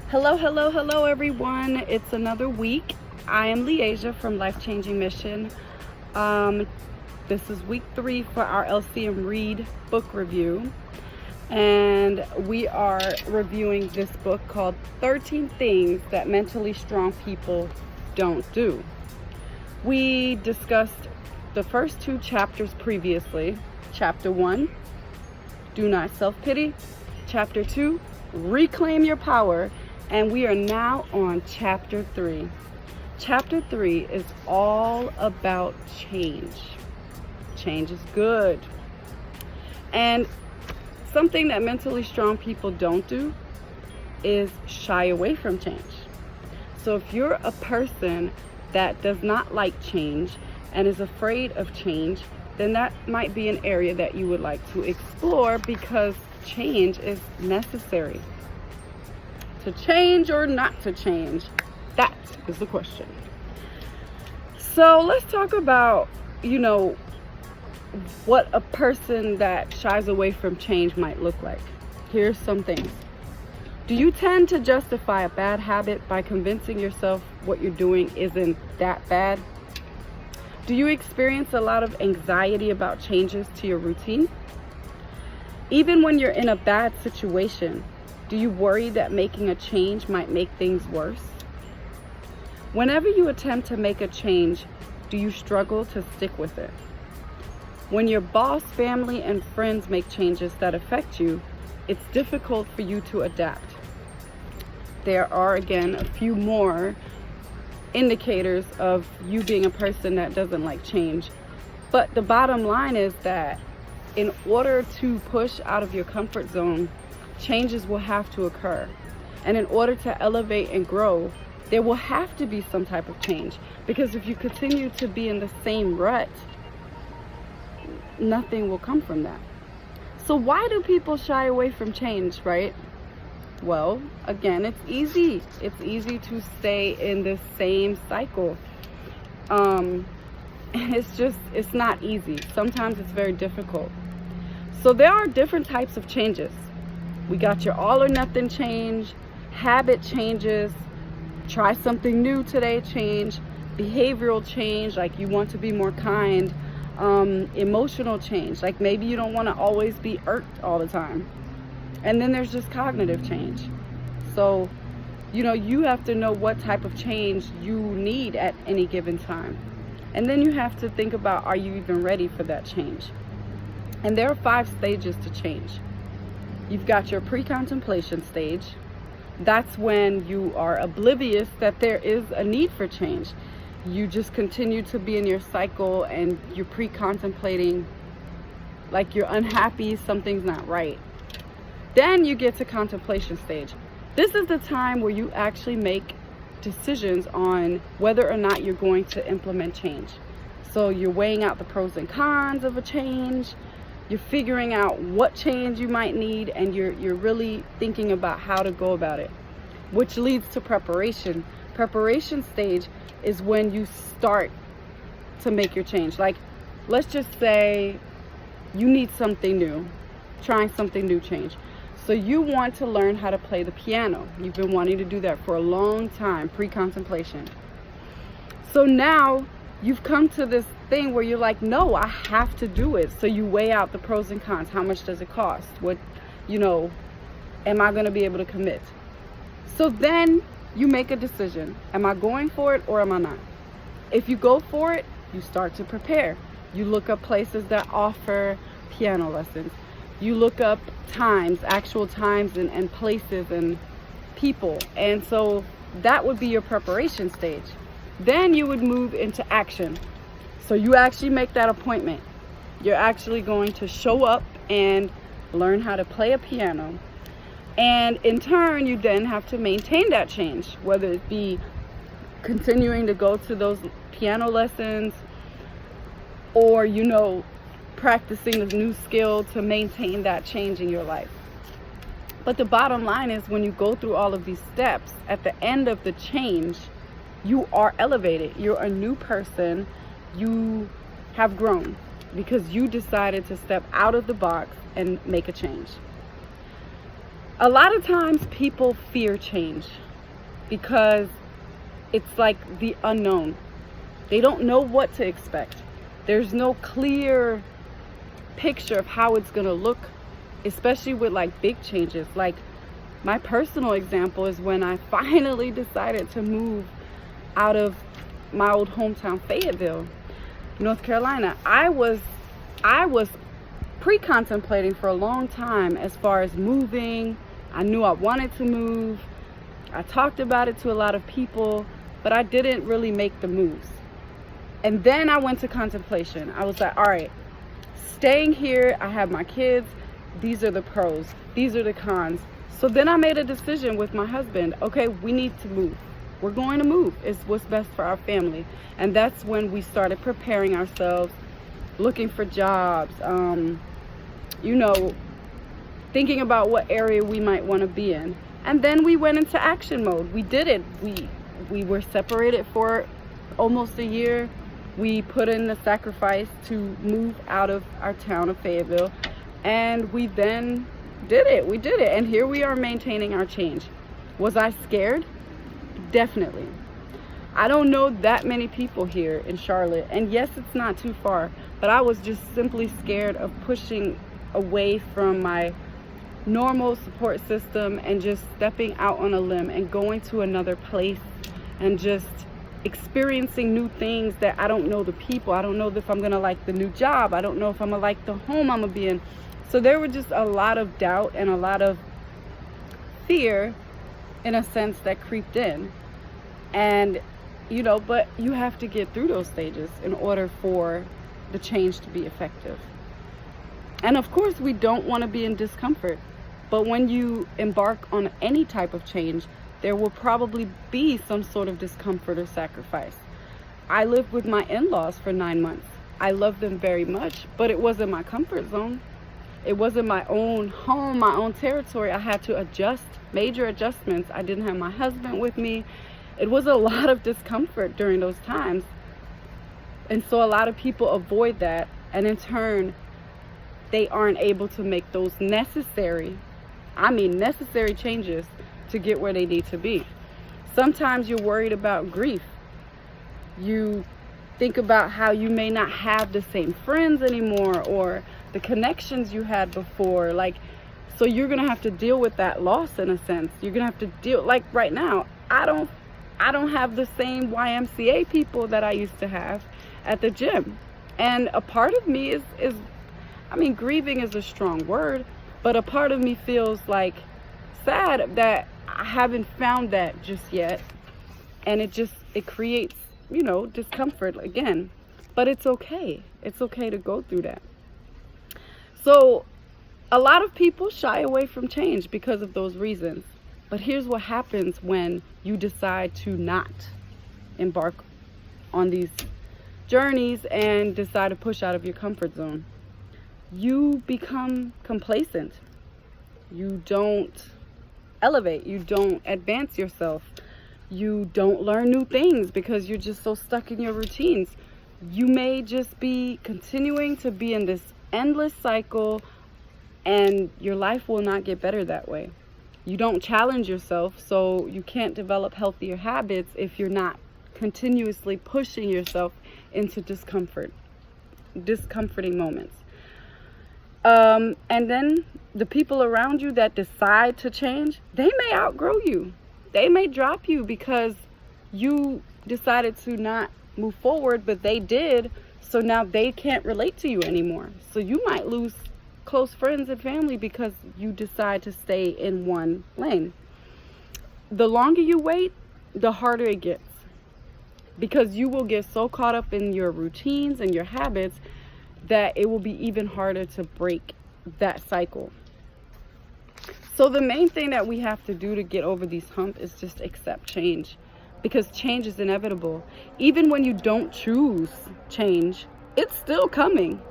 Hello, hello, hello, everyone. It's another week. I am Leasia from Life Changing Mission. This is week 3 for our LCM Read book review. And we are reviewing this book called 13 Things That Mentally Strong People Don't Do. We discussed the first 2 chapters previously. Chapter 1, Do Not Self-Pity. Chapter 2, Reclaim Your Power. And we are now on chapter 3. Chapter 3 is all about change. Change is good. And something that mentally strong people don't do is shy away from change. So if you're a person that does not like change and is afraid of change, then that might be an area that you would like to explore, because change is necessary. To change or not to change? That is the question. So let's talk about, what a person that shies away from change might look like. Here's some things. Do you tend to justify a bad habit by convincing yourself what you're doing isn't that bad? Do you experience a lot of anxiety about changes to your routine? Even when you're in a bad situation, do you worry that making a change might make things worse? Whenever you attempt to make a change, do you struggle to stick with it? When your boss, family, and friends make changes that affect you, it's difficult for you to adapt. There are, again, a few more indicators of you being a person that doesn't like change. But the bottom line is that in order to push out of your comfort zone, changes will have to occur. And in order to elevate and grow, there will have to be some type of change. Because if you continue to be in the same rut, nothing will come from that. So why do people shy away from change, right? Well, again, it's easy. It's easy to stay in this same cycle. It's not easy. Sometimes it's very difficult. So there are different types of changes. We got your all or nothing change, habit changes, try something new today change, behavioral change, like you want to be more kind, emotional change, like maybe you don't want to always be irked all the time. And then there's just cognitive change. So, you have to know what type of change you need at any given time. And then you have to think about, are you even ready for that change? And there are 5 stages to change. You've got your pre-contemplation stage. That's when you are oblivious that there is a need for change. You just continue to be in your cycle and you're pre-contemplating, like you're unhappy, something's not right. Then you get to contemplation stage. This is the time where you actually make decisions on whether or not you're going to implement change. So you're weighing out the pros and cons of a change. You're figuring out what change you might need, and you're really thinking about how to go about it, which leads to preparation. Preparation stage is when you start to make your change. Like, let's just say you need something new, trying something new change. So you want to learn how to play the piano. You've been wanting to do that for a long time, pre-contemplation. So now you've come to this thing where you're like, no, I have to do it. So you weigh out the pros and cons. How much does it cost? What, am I going to be able to commit? So then you make a decision. Am I going for it or am I not? If you go for it, you start to prepare. You look up places that offer piano lessons. You look up times, actual times and places and people. And so that would be your preparation stage. Then you would move into action. So you actually make that appointment. You're actually going to show up and learn how to play a piano. And in turn, you then have to maintain that change, whether it be continuing to go to those piano lessons or, practicing a new skill to maintain that change in your life. But the bottom line is, when you go through all of these steps, at the end of the change, you are elevated. You're a new person. You have grown because you decided to step out of the box and make a change. A lot of times people fear change because it's like the unknown. They don't know what to expect. There's no clear picture of how it's going to look, especially with like big changes. Like my personal example is when I finally decided to move out of my old hometown, Fayetteville, North Carolina. I was pre-contemplating for a long time as far as moving. I knew I wanted to move. I talked about it to a lot of people, but I didn't really make the moves. And then I went to contemplation. I was like, all right, staying here, I have my kids. These are the pros. These are the cons. So then I made a decision with my husband. Okay, we need to move. We're going to move. It's what's best for our family. And that's when we started preparing ourselves, looking for jobs, thinking about what area we might want to be in. And then we went into action mode. We did it. We were separated for almost a year. We put in the sacrifice to move out of our town of Fayetteville, and we then did it. We did it, and here we are maintaining our change. Was I scared? Definitely. I don't know that many people here in Charlotte, and yes, it's not too far, but I was just simply scared of pushing away from my normal support system and just stepping out on a limb and going to another place and just experiencing new things that I don't know the people. I don't know if I'm gonna like the new job. I don't know if I'm gonna like the home I'm gonna be in. So there were just a lot of doubt and a lot of fear, in a sense, that creeped in. And but you have to get through those stages in order for the change to be effective. And of course, we don't want to be in discomfort, but when you embark on any type of change, there will probably be some sort of discomfort or sacrifice. I lived with my in-laws for 9 months. I love them very much, but it wasn't my comfort zone. It wasn't my own home, my own territory. I had to adjust, major adjustments. I didn't have my husband with me. It was a lot of discomfort during those times. And so a lot of people avoid that, and in turn, they aren't able to make those necessary changes to get where they need to be. Sometimes you're worried about grief. You think about how you may not have the same friends anymore or the connections you had before. So you're gonna have to deal with that loss in a sense. You're gonna have to deal, like right now, I don't have the same YMCA people that I used to have at the gym. And a part of me is grieving is a strong word, but a part of me feels like sad that I haven't found that just yet. And it creates, discomfort again. But it's okay. It's okay to go through that. So a lot of people shy away from change because of those reasons. But here's what happens when you decide to not embark on these journeys and decide to push out of your comfort zone. You become complacent. You don't elevate. You don't advance yourself. You don't learn new things because you're just so stuck in your routines. You may just be continuing to be in this endless cycle, and your life will not get better that way. You don't challenge yourself, so you can't develop healthier habits if you're not continuously pushing yourself into discomforting moments. And then the people around you that decide to change, they may outgrow you. They may drop you because you decided to not move forward, but they did. So now they can't relate to you anymore. So you might lose close friends and family because you decide to stay in one lane. The longer you wait, the harder it gets, because you will get so caught up in your routines and your habits that it will be even harder to break that cycle. So the main thing that we have to do to get over these humps is just accept change, because change is inevitable. Even when you don't choose change, it's still coming.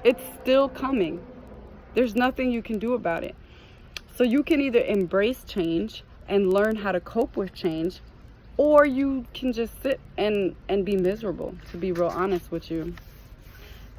It's still coming. There's nothing you can do about it. So you can either embrace change and learn how to cope with change, or you can just sit and be miserable, to be real honest with you.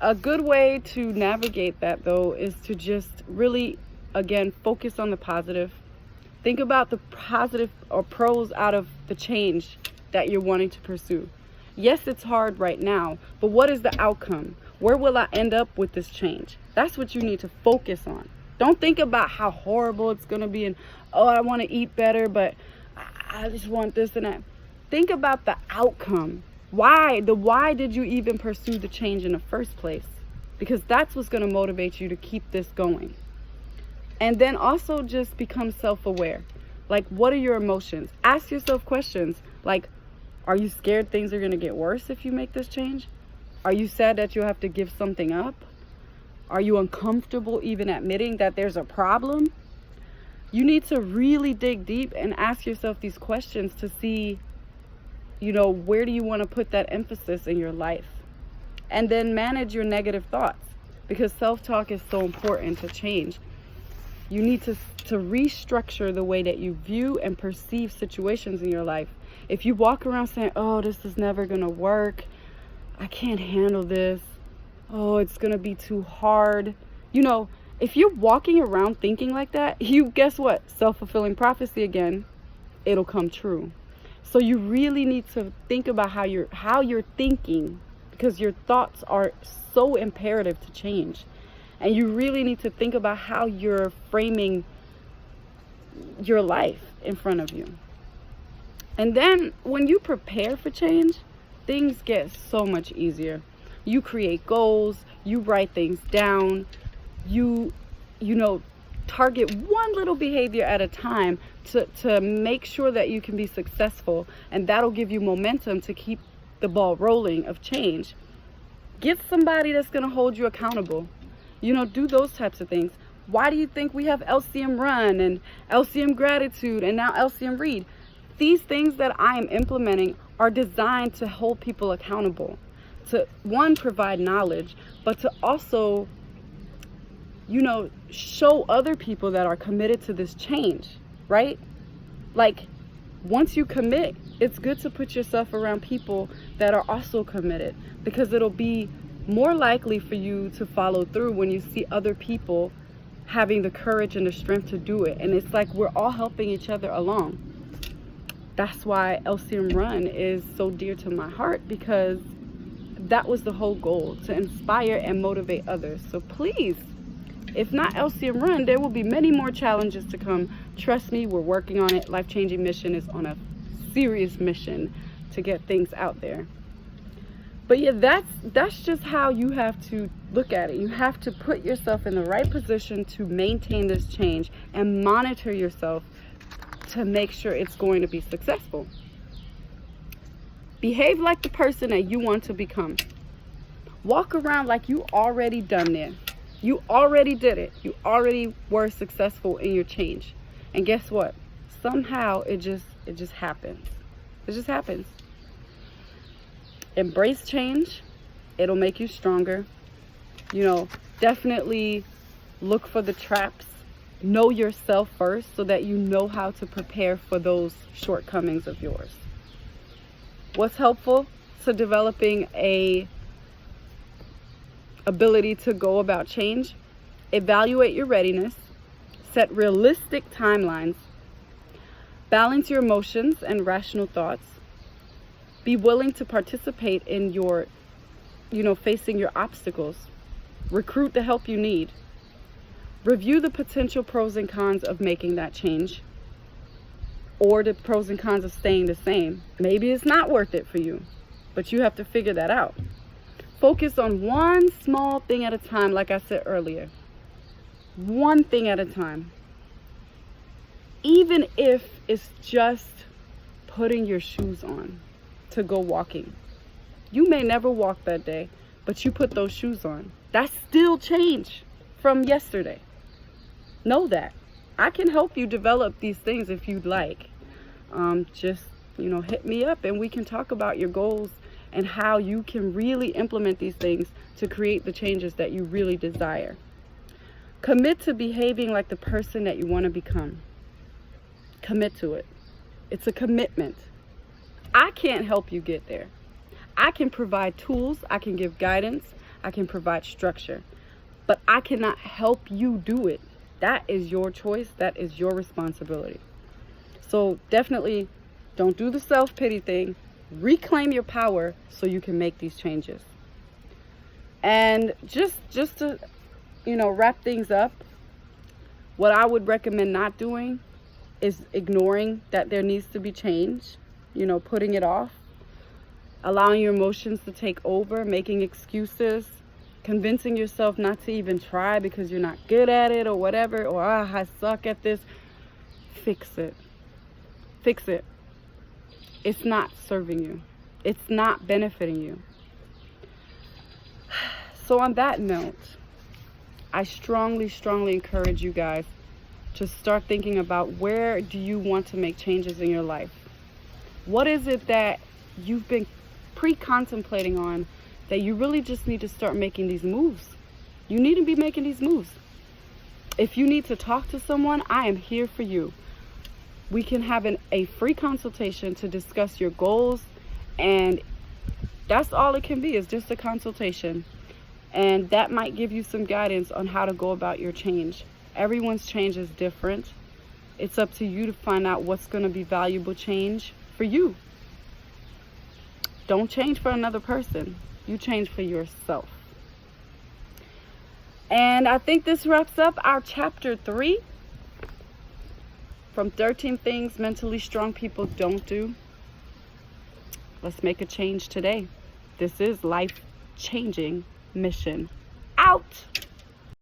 A good way to navigate that, though, is to just really, again, focus on the positive. Think about the positive or pros out of the change that you're wanting to pursue. Yes, it's hard right now, but what is the outcome? Where will I end up with this change? That's what you need to focus on. Don't think about how horrible it's going to be and, oh, I want to eat better, but I just want this and that. Think about the outcome. Why did you even pursue the change in the first place? Because that's what's going to motivate you to keep this going. And then also just become self-aware. Like, what are your emotions? Ask yourself questions like, are you scared things are going to get worse if you make this change? Are you sad that you'll have to give something up? Are you uncomfortable even admitting that there's a problem? You need to really dig deep and ask yourself these questions to see, where do you want to put that emphasis in your life? And then manage your negative thoughts, because self-talk is so important to change. You need to restructure the way that you view and perceive situations in your life. If you walk around saying, oh, this is never going to work, I can't handle this, oh, it's going to be too hard. If you're walking around thinking like that, guess what? Self-fulfilling prophecy again, it'll come true. So you really need to think about how you're thinking, because your thoughts are so imperative to change. And you really need to think about how you're framing your life in front of you. And then when you prepare for change, things get so much easier. You create goals, you write things down, you target one little behavior at a time to make sure that you can be successful, and that'll give you momentum to keep the ball rolling of change. Get somebody that's going to hold you accountable. Do those types of things. Why do you think we have LCM Run and LCM Gratitude and now LCM Read? These things that I am implementing are designed to hold people accountable, to one, provide knowledge, but to also, show other people that are committed to this change, right? Like, once you commit, it's good to put yourself around people that are also committed, because it'll be more likely for you to follow through when you see other people having the courage and the strength to do it. And it's like we're all helping each other along. That's why LCM Run is so dear to my heart, because that was the whole goal, to inspire and motivate others. So please, if not LCM Run, there will be many more challenges to come. Trust me, we're working on it. Life Changing Mission is on a serious mission to get things out there. But yeah, that's just how you have to look at it. You have to put yourself in the right position to maintain this change and monitor yourself to make sure it's going to be successful. Behave like the person that you want to become. Walk around like you already done it. You already did it. You already were successful in your change. And guess what? Somehow it just happens. It just happens. Embrace change. It'll make you stronger. Definitely look for the traps. Know yourself first so that you know how to prepare for those shortcomings of yours. What's helpful to developing a ability to go about change? Evaluate your readiness. Set realistic timelines. Balance your emotions and rational thoughts. Be willing to participate in your, facing your obstacles. Recruit the help you need. Review the potential pros and cons of making that change, or the pros and cons of staying the same. Maybe it's not worth it for you, but you have to figure that out. Focus on one small thing at a time, like I said earlier. One thing at a time. Even if it's just putting your shoes on to go walking. You may never walk that day, but you put those shoes on. That's still change from yesterday. Know that. I can help you develop these things if you'd like. Just, hit me up and we can talk about your goals and how you can really implement these things to create the changes that you really desire. Commit to behaving like the person that you want to become. Commit to it. It's a commitment. I can't help you get there. I can provide tools, I can give guidance, I can provide structure, but I cannot help you do it. That is your choice, that is your responsibility. So definitely don't do the self-pity thing. Reclaim your power so you can make these changes. And just to, wrap things up, what I would recommend not doing is ignoring that there needs to be change, putting it off, allowing your emotions to take over, making excuses, convincing yourself not to even try because you're not good at it or whatever, or I suck at this. Fix it. Fix it. It's not serving you. It's not benefiting you. So on that note, I strongly encourage you guys to start thinking about, where do you want to make changes in your life? What is it that you've been pre-contemplating on that you really just need to start making these moves? You need to be making these moves. If you need to talk to someone, I am here for you. We can have a free consultation to discuss your goals, and that's all it can be, is just a consultation. And that might give you some guidance on how to go about your change. Everyone's change is different. It's up to you to find out what's going to be valuable change for you. Don't change for another person. You change for yourself. And I think this wraps up our chapter 3 from 13 things mentally strong people don't do. Let's make a change today. This is Life Changing Mission Out.